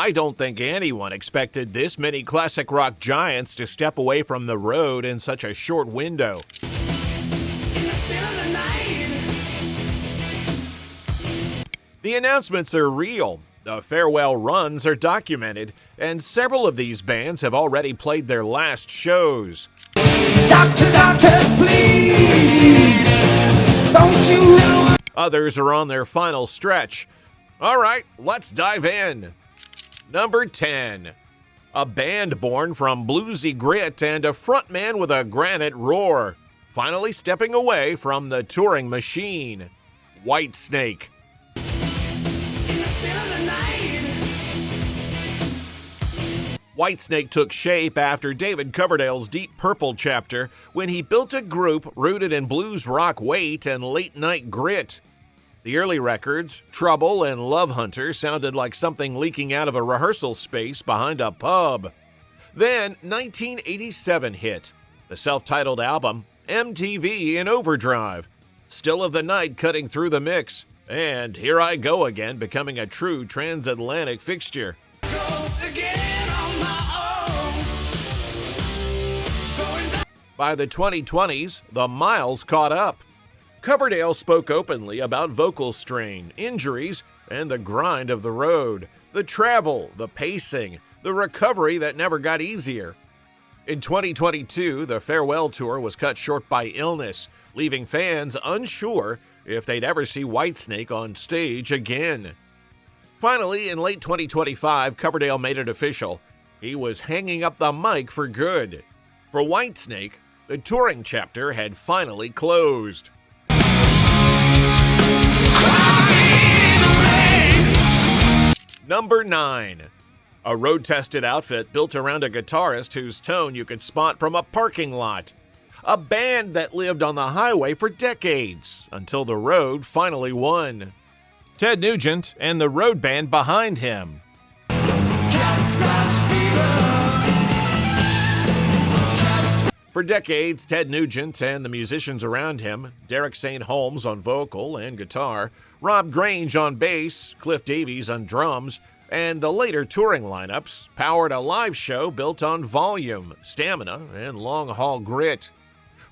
I don't think anyone expected this many classic rock giants to step away from the road in such a short window. The announcements are real, the farewell runs are documented, and several of these bands have already played their last shows. Doctor, please, don't you know? Others are on their final stretch. All right, let's dive in. Number 10. A band born from bluesy grit and a frontman with a granite roar, finally stepping away from the touring machine. Whitesnake. Whitesnake took shape after David Coverdale's Deep Purple chapter when he built a group rooted in blues rock weight and late-night grit. The early records, Trouble and Love Hunter, sounded like something leaking out of a rehearsal space behind a pub. Then 1987 hit, the self-titled album, MTV in Overdrive, Still of the Night cutting through the mix, and Here I Go Again becoming a true transatlantic fixture. By the 2020s, the miles caught up. Coverdale spoke openly about vocal strain, injuries, and the grind of the road, the travel, the pacing, the recovery that never got easier. In 2022, the farewell tour was cut short by illness, leaving fans unsure if they'd ever see Whitesnake on stage again. Finally, in late 2025, Coverdale made it official. He was hanging up the mic for good. For Whitesnake, the touring chapter had finally closed. Number 9. A road-tested outfit built around a guitarist whose tone you could spot from a parking lot. A band that lived on the highway for decades, until the road finally won. Ted Nugent and the road band behind him. For decades, Ted Nugent and the musicians around him, Derek St. Holmes on vocal and guitar, Rob Grange on bass, Cliff Davies on drums, and the later touring lineups powered a live show built on volume, stamina, and long-haul grit.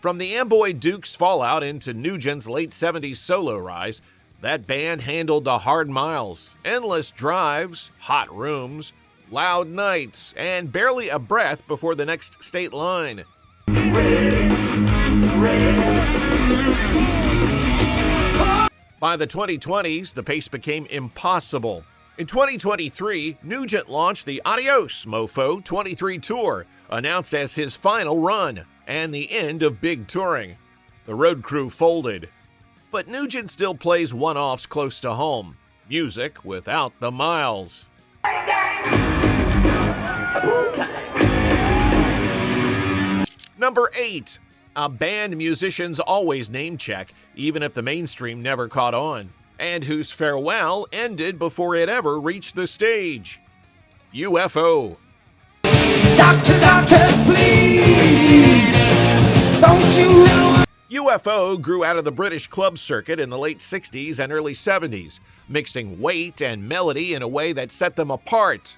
From the Amboy Dukes' fallout into Nugent's late 70s solo rise, that band handled the hard miles, endless drives, hot rooms, loud nights, and barely a breath before the next state line. By the 2020s, the pace became impossible. In 2023, Nugent launched the Adios Mofo 23 tour, announced as his final run and the end of big touring. The road crew folded. But Nugent still plays one-offs close to home, music without the miles. Number 8. A band musicians always name-check, even if the mainstream never caught on, and whose farewell ended before it ever reached the stage. UFO. Doctor, please, don't you know? UFO grew out of the British club circuit in the late 60s and early 70s, mixing weight and melody in a way that set them apart.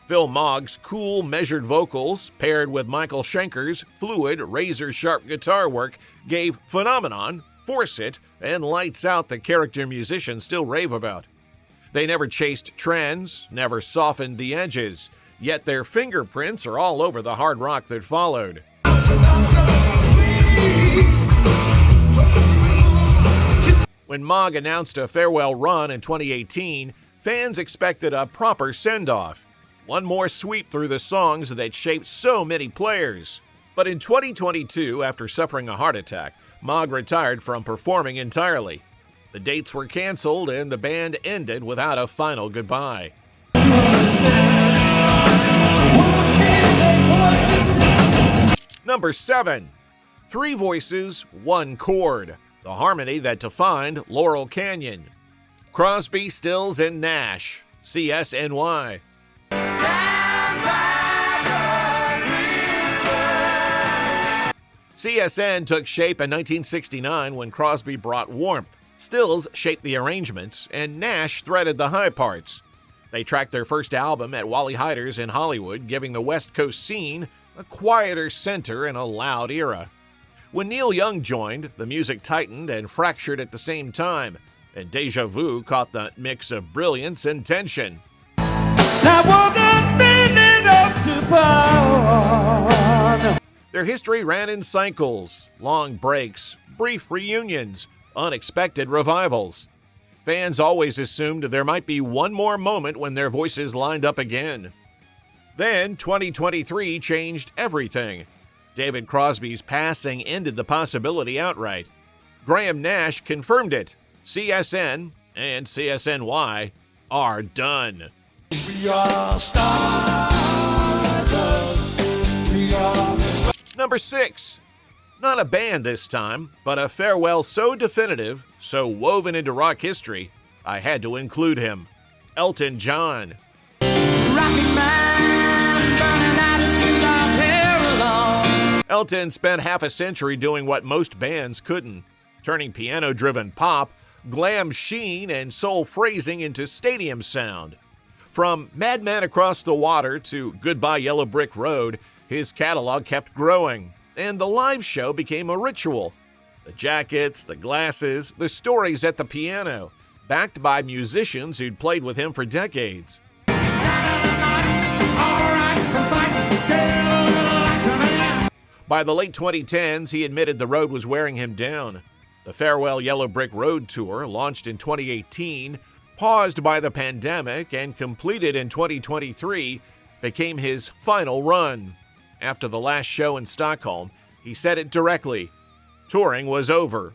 Phil Mogg's cool, measured vocals, paired with Michael Schenker's fluid, razor-sharp guitar work, gave Phenomenon, Force It, and Lights Out the character musicians still rave about. They never chased trends, never softened the edges, yet their fingerprints are all over the hard rock that followed. When Mogg announced a farewell run in 2018, fans expected a proper send-off. One more sweep through the songs that shaped so many players. But in 2022, after suffering a heart attack, Mogg retired from performing entirely. The dates were canceled and the band ended without a final goodbye. Number 7. 3 voices, 1 chord. The harmony that defined Laurel Canyon. Crosby, Stills, and Nash. CSNY. CSN took shape in 1969 when Crosby brought warmth, Stills shaped the arrangements, and Nash threaded the high parts. They tracked their first album at Wally Heider's in Hollywood, giving the West Coast scene a quieter center in a loud era. When Neil Young joined, the music tightened and fractured at the same time, and Deja Vu caught the mix of brilliance and tension. I woke up feeling up to par. Their history ran in cycles, long breaks, brief reunions, unexpected revivals. Fans always assumed there might be one more moment when their voices lined up again. Then 2023 changed everything. David Crosby's passing ended the possibility outright. Graham Nash confirmed it. CSN and CSNY are done. We are stardust. We are... Number 6. Not a band this time, but a farewell so definitive, so woven into rock history, I had to include him. Elton John. Rocket Man, burning out his fuse all hair alone. Elton spent half a century doing what most bands couldn't, turning piano-driven pop, glam sheen, and soul phrasing into stadium sound. From Madman Across the Water to Goodbye Yellow Brick Road, his catalog kept growing, and the live show became a ritual. The jackets, the glasses, the stories at the piano, backed by musicians who'd played with him for decades. By the late 2010s, he admitted the road was wearing him down. The Farewell Yellow Brick Road tour, launched in 2018, paused by the pandemic, and completed in 2023, became his final run. After the last show in Stockholm, he said it directly. Touring was over.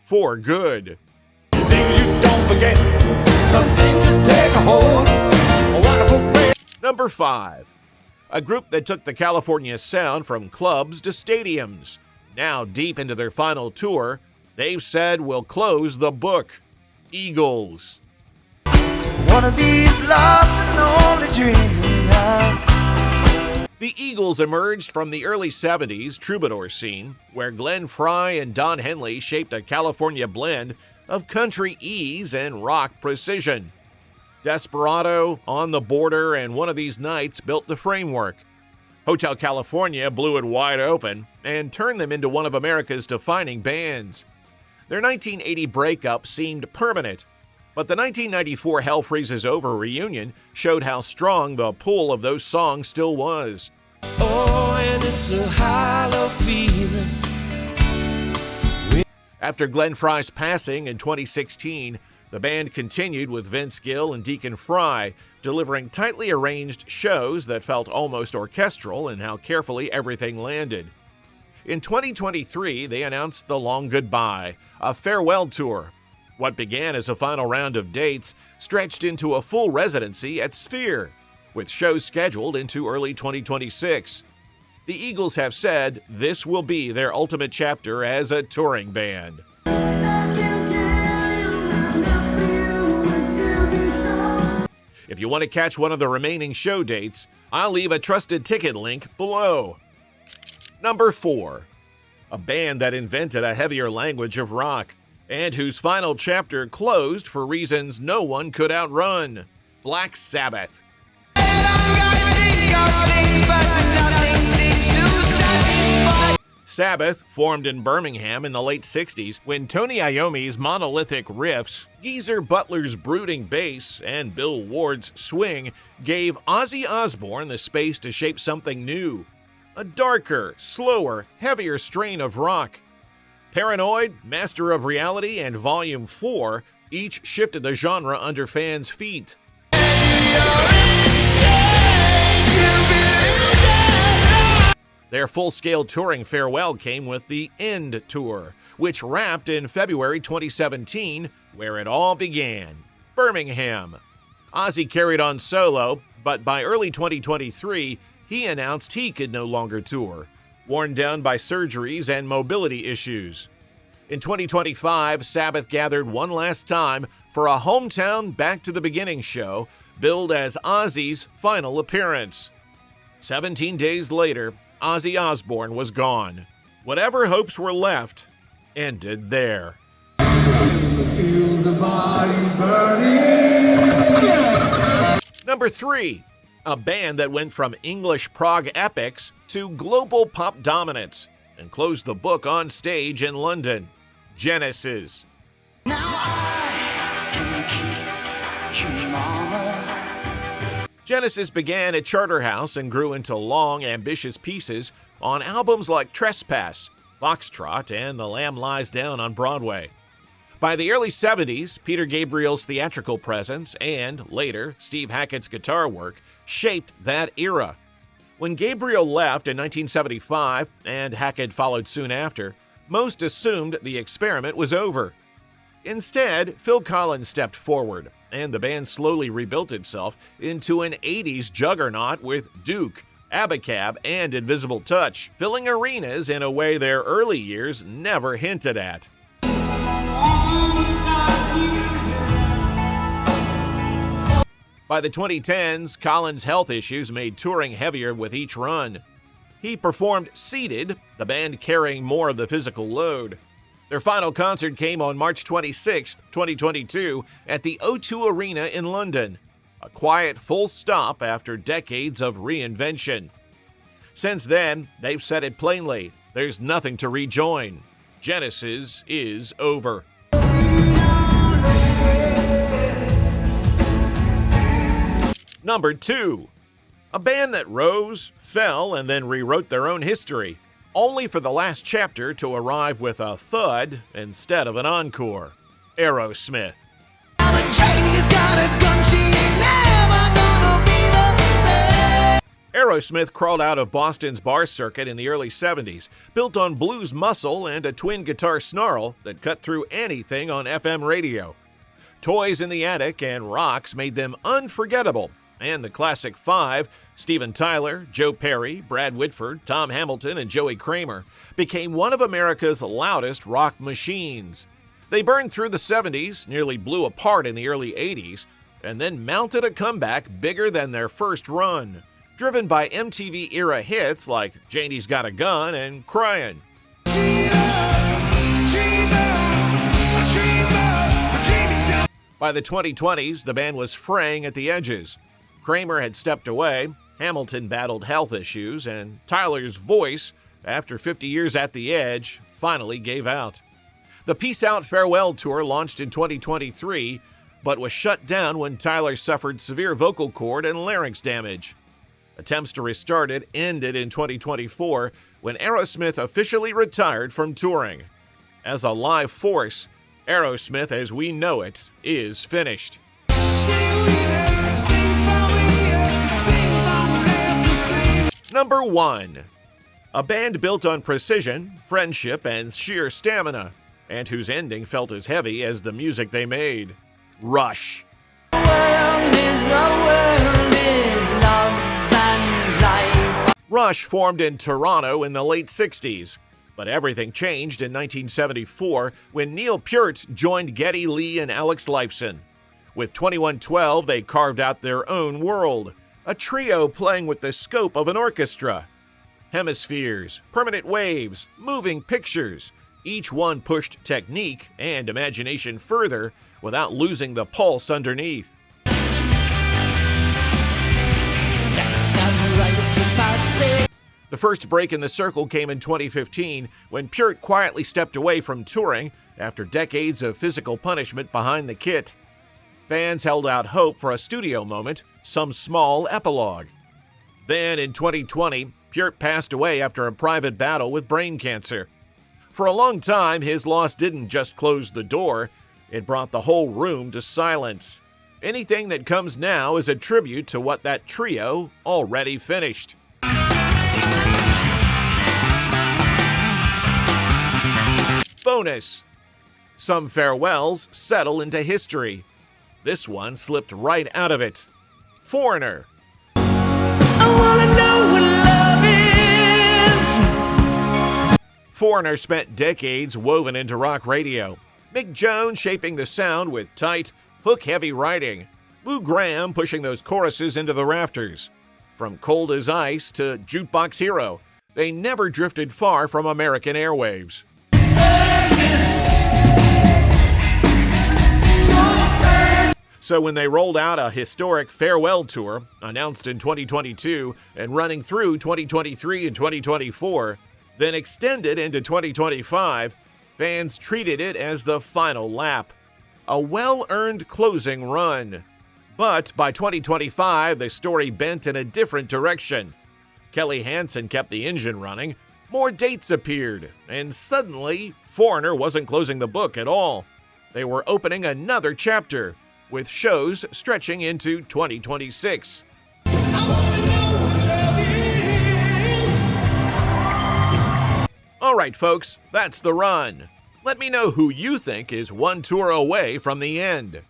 For good. Things you don't forget. Some things just take a hold. A wonderful place. Number 5. A group that took the California sound from clubs to stadiums. Now deep into their final tour, they've said we'll close the book. Eagles. One of these lost and only dreams now. The Eagles emerged from the early 70s troubadour scene, where Glenn Frey and Don Henley shaped a California blend of country ease and rock precision. Desperado, On the Border, and One of These Nights built the framework. Hotel California blew it wide open and turned them into one of America's defining bands. Their 1980 breakup seemed permanent, but the 1994 Hell Freezes Over reunion showed how strong the pull of those songs still was. Oh, and it's a hollow feeling. After Glenn Frey's passing in 2016, the band continued with Vince Gill and Deacon Fry, delivering tightly arranged shows that felt almost orchestral in how carefully everything landed. In 2023, they announced The Long Goodbye, a farewell tour. What began as a final round of dates stretched into a full residency at Sphere, with shows scheduled into early 2026. The Eagles have said this will be their ultimate chapter as a touring band. If you want to catch one of the remaining show dates, I'll leave a trusted ticket link below. Number 4. A band that invented a heavier language of rock, and whose final chapter closed for reasons no one could outrun. Black Sabbath. Sabbath formed in Birmingham in the late 60s when Tony Iommi's monolithic riffs, Geezer Butler's brooding bass, and Bill Ward's swing gave Ozzy Osbourne the space to shape something new. A darker, slower, heavier strain of rock. Paranoid, Master of Reality, and Volume 4 each shifted the genre under fans' feet. Their full-scale touring farewell came with the End Tour, which wrapped in February 2017, where it all began, Birmingham. Ozzy carried on solo, but by early 2023, he announced he could no longer tour, worn down by surgeries and mobility issues. In 2025, Sabbath gathered one last time for a hometown Back to the Beginning show, billed as Ozzy's final appearance. 17 days later, Ozzy Osbourne was gone. Whatever hopes were left ended there. Feel the body burning. Number 3. A band that went from English prog epics to global pop dominance and closed the book on stage in London. Genesis. Now I can keep you, mama. Genesis began at Charterhouse and grew into long, ambitious pieces on albums like Trespass, Foxtrot, and The Lamb Lies Down on Broadway. By the early 70s, Peter Gabriel's theatrical presence and, later, Steve Hackett's guitar work shaped that era. When Gabriel left in 1975, and Hackett followed soon after, most assumed the experiment was over. Instead, Phil Collins stepped forward, and the band slowly rebuilt itself into an 80s juggernaut with Duke, Abacab, and Invisible Touch, filling arenas in a way their early years never hinted at. By the 2010s, Collins' health issues made touring heavier with each run. He performed seated, the band carrying more of the physical load. Their final concert came on March 26, 2022, at the O2 Arena in London, a quiet full stop after decades of reinvention. Since then, they've said it plainly, there's nothing to rejoin. Genesis is over. Number 2. A band that rose, fell, and then rewrote their own history, only for the last chapter to arrive with a thud instead of an encore. Aerosmith. Aerosmith crawled out of Boston's bar circuit in the early 70s, built on blues muscle and a twin guitar snarl that cut through anything on FM radio. Toys in the Attic and Rocks made them unforgettable, and the Classic Five, Steven Tyler, Joe Perry, Brad Whitford, Tom Hamilton, and Joey Kramer, became one of America's loudest rock machines. They burned through the 70s, nearly blew apart in the early 80s, and then mounted a comeback bigger than their first run, driven by MTV-era hits like Janie's Got a Gun and Cryin'. By the 2020s, the band was fraying at the edges. Kramer had stepped away, Hamilton battled health issues, and Tyler's voice, after 50 years at the edge, finally gave out. The Peace Out Farewell Tour launched in 2023, but was shut down when Tyler suffered severe vocal cord and larynx damage. Attempts to restart it ended in 2024 when Aerosmith officially retired from touring. As a live force, Aerosmith as we know it is finished. Number 1. A band built on precision, friendship, and sheer stamina, and whose ending felt as heavy as the music they made. Rush. Rush formed in Toronto in the late 60s, but everything changed in 1974 when Neil Peart joined Geddy Lee and Alex Lifeson. With 2112, they carved out their own world, a trio playing with the scope of an orchestra. Hemispheres, permanent waves, moving pictures, each one pushed technique and imagination further without losing the pulse underneath. The first break in the circle came in 2015 when Peart quietly stepped away from touring after decades of physical punishment behind the kit. Fans held out hope for a studio moment, some small epilogue. Then in 2020, Peart passed away after a private battle with brain cancer. For a long time, his loss didn't just close the door, it brought the whole room to silence. Anything that comes now is a tribute to what that trio already finished. Bonus. Some farewells settle into history. This one slipped right out of it. Foreigner. I wanna know what love is. Foreigner spent decades woven into rock radio. Mick Jones shaping the sound with tight, hook-heavy writing. Lou Gramm pushing those choruses into the rafters. From Cold as Ice to Jukebox Hero, they never drifted far from American airwaves. So when they rolled out a historic farewell tour, announced in 2022 and running through 2023 and 2024, then extended into 2025, fans treated it as the final lap. A well-earned closing run. But by 2025, the story bent in a different direction. Kelly Hansen kept the engine running, more dates appeared, and suddenly, Foreigner wasn't closing the book at all. They were opening another chapter, with shows stretching into 2026. All right, folks, that's the run. Let me know who you think is one tour away from the end.